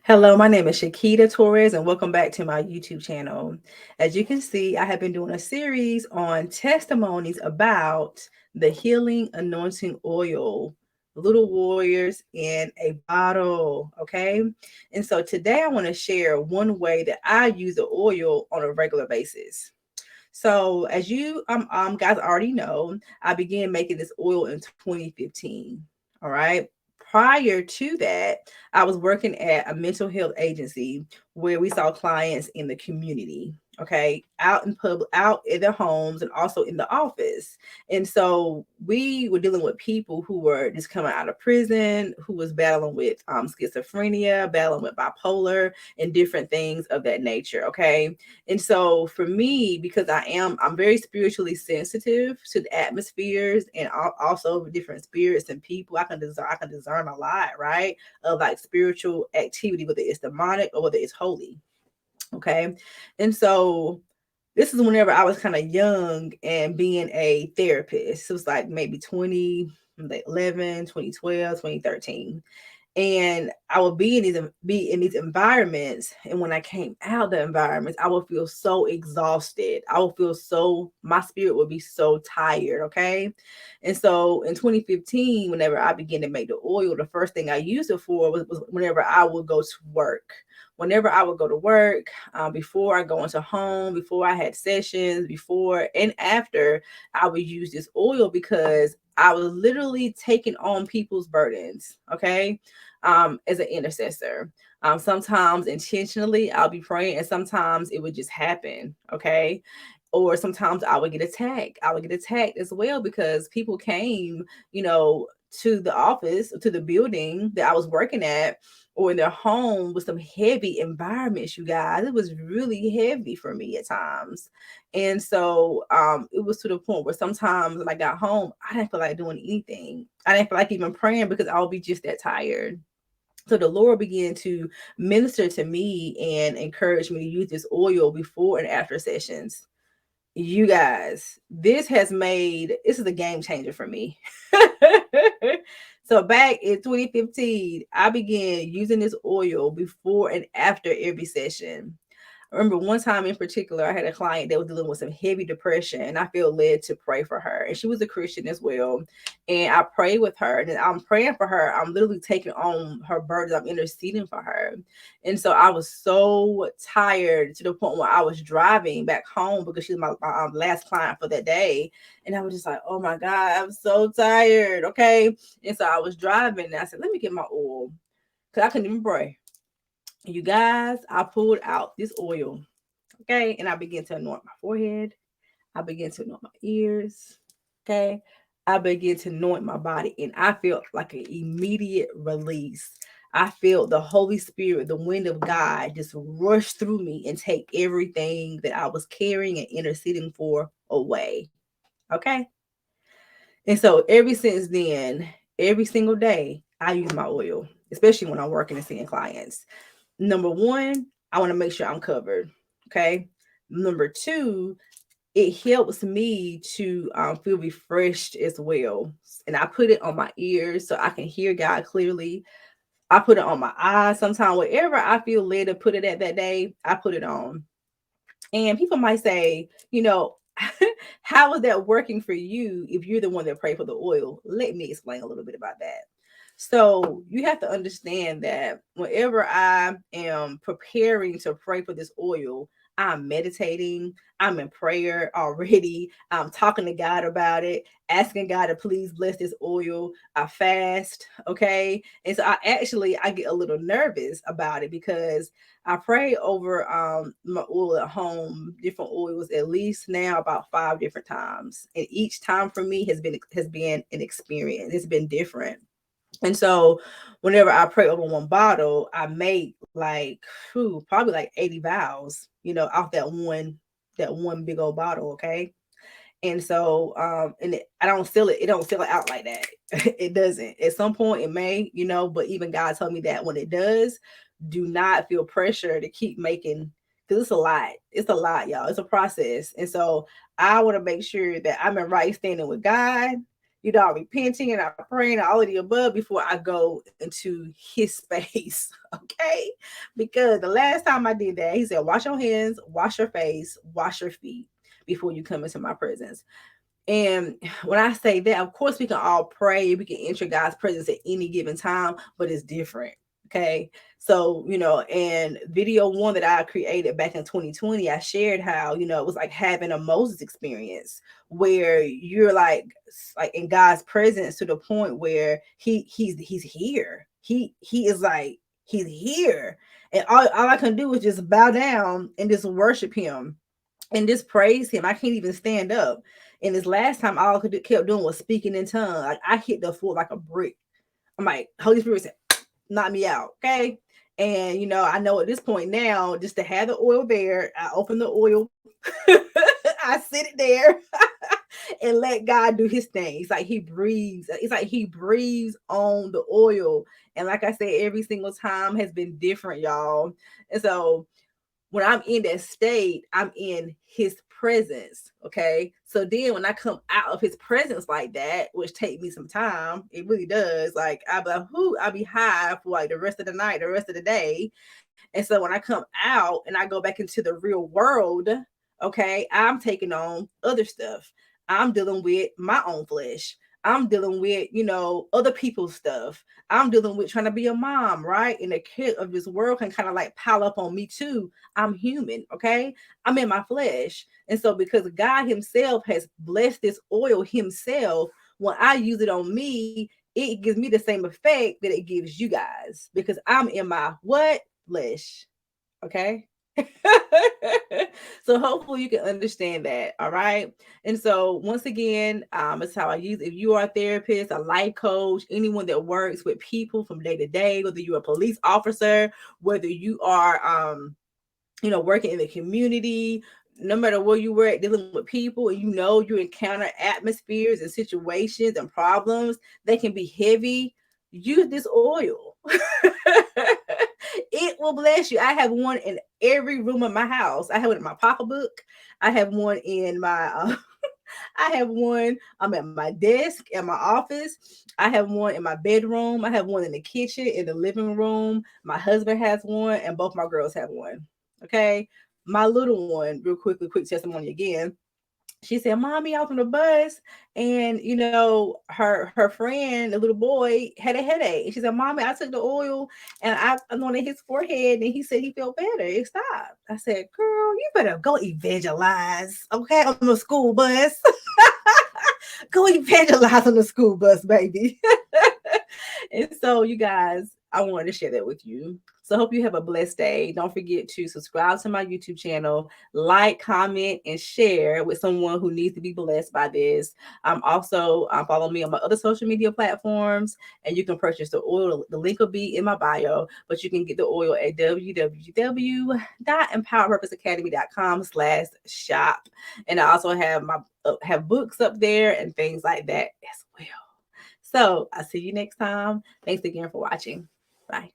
Hello, my name is Shakita Torres, and welcome back to my YouTube channel. As you can see, I have been doing a series on testimonies about the healing anointing oil, little warriors in a bottle. Okay. And so today I want to share one way that I use the oil on a regular basis. So, as you guys already know, I began making this oil in 2015. All right. Prior to that, I was working at a mental health agency where we saw clients in the community. Okay, out in public, out in their homes, and also in the office. And so we were dealing with people who were just coming out of prison, who was battling with schizophrenia, battling with bipolar, and different things of that nature. Okay, and so for me, because I'm very spiritually sensitive to the atmospheres and also different spirits and people. I can discern a lot, right? Of like spiritual activity, whether it's demonic or whether it's holy. Okay. And so this is whenever I was kind of young and being a therapist. It was like maybe 2011, 2012, 2013, and I would be in these environments, and when I came out of the environments, I would feel so exhausted. I would feel so my spirit would be so tired. Okay, and so in 2015, whenever I began to make the oil, the first thing I used it for was whenever I would go to work. Whenever I would go to work, before I go into home, before I had sessions, before and after, I would use this oil because I was literally taking on people's burdens. Okay, as an intercessor. Sometimes intentionally I'll be praying, and sometimes it would just happen. Okay. Or sometimes I would get attacked. I would get attacked as well because people came, you know, to the office, to the building that I was working at, or in their home with some heavy environments, you guys. It was really heavy for me at times. And so it was to the point where sometimes when I got home, I didn't feel like doing anything. I didn't feel like even praying because I would be just that tired. So the Lord began to minister to me and encourage me to use this oil before and after sessions. You guys, this is a game changer for me. So back in 2015, I began using this oil before and after every session. I remember one time in particular, I had a client that was dealing with some heavy depression, and I feel led to pray for her. And she was a Christian as well. And I prayed with her, and I'm praying for her. I'm literally taking on her burdens. I'm interceding for her. And so I was so tired to the point where I was driving back home because she was my last client for that day. And I was just like, oh my God, I'm so tired. Okay. And so I was driving, and I said, let me get my oil because I couldn't even pray. You guys, I pulled out this oil, okay, and I began to anoint my forehead. I began to anoint my ears, okay. I began to anoint my body, and I felt like an immediate release. I felt the Holy Spirit, the wind of God, just rush through me and take everything that I was carrying and interceding for away, okay. And so, ever since then, every single day, I use my oil, especially when I'm working and seeing clients. Number one, I want to make sure I'm covered. Okay. Number two, it helps me to feel refreshed as well. And I put it on my ears so I can hear God clearly. I put it on my eyes. Sometimes, wherever I feel led to put it at that day, I put it on. And people might say, how is that working for you if you're the one that prayed for the oil? Let me explain a little bit about that. So you have to understand that whenever I am preparing to pray for this oil, I'm meditating, I'm in prayer already, I'm talking to God about it, asking God to please bless this oil. I fast, okay? And so I get a little nervous about it because I pray over my oil at home, different oils, at least now about 5 different times. And each time for me has been an experience. It's been different. And so whenever I pray over one bottle, I make like probably like 80 vows, off that one big old bottle, okay? And so I don't seal it, don't seal it out like that. It doesn't. At some point it may, but even God told me that when it does, do not feel pressure to keep making, because it's a lot. It's a lot, y'all. It's a process. And so I want to make sure that I'm in right standing with God, I'm repenting and I'm praying all of the above before I go into his space. Okay. Because the last time I did that, he said, wash your hands, wash your face, wash your feet before you come into my presence. And when I say that, of course, we can all pray, we can enter God's presence at any given time, but it's different. Okay. So, and video one that I created back in 2020, I shared how, it was like having a Moses experience where you're like in God's presence to the point where he's here. He is like, he's here. And all I can do is just bow down and just worship him and just praise him. I can't even stand up. And this last time, all I kept doing was speaking in tongues. Like I hit the floor like a brick. I'm like, Holy Spirit said, knock me out, okay? And I know at this point now, just to have the oil there, I open the oil, I sit it there, and let God do his thing. It's like he breathes. It's like he breathes on the oil. And like I said, every single time has been different, y'all. And so when I'm in that state, I'm in his presence. Okay. So then when I come out of his presence like that, which take me some time, it really does. Like I'll be high for like the rest of the night, the rest of the day. And so when I come out and I go back into the real world, okay, I'm taking on other stuff. I'm dealing with my own flesh. I'm dealing with, other people's stuff. I'm dealing with trying to be a mom, right? And the kid of this world can kind of like pile up on me too. I'm human, okay? I'm in my flesh. And so because God himself has blessed this oil himself, when I use it on me, it gives me the same effect that it gives you guys because I'm in my what? Flesh. Okay. So hopefully you can understand that. All right. And so once again, it's how I use if you are a therapist, a life coach, anyone that works with people from day to day, whether you're a police officer, whether you are working in the community, no matter where you work, dealing with people, and you encounter atmospheres and situations and problems that can be heavy, use this oil. It will bless you. I have one in every room of my house. I have one in my pocketbook. I have one in my I have one at my desk at my office. I have one in my bedroom. I have one in the kitchen, in the living room. My husband has one, and both my girls have one. Okay. My little one, real quickly, quick testimony again. She said, Mommy, I was on the bus and her friend, the little boy, had a headache. And she said, Mommy, I took the oil and I anointed his forehead and he said he felt better. It stopped. I said, girl, you better go evangelize, okay, on the school bus. Go evangelize on the school bus, baby. And so, you guys, I wanted to share that with you. So I hope you have a blessed day. Don't forget to subscribe to my YouTube channel, like, comment, and share with someone who needs to be blessed by this. Also follow me on my other social media platforms, and you can purchase the oil. The link will be in my bio, but you can get the oil at www.empoweredpurposeacademy.com/shop. And I also have books up there and things like that as well. So I'll see you next time. Thanks again for watching. Bye.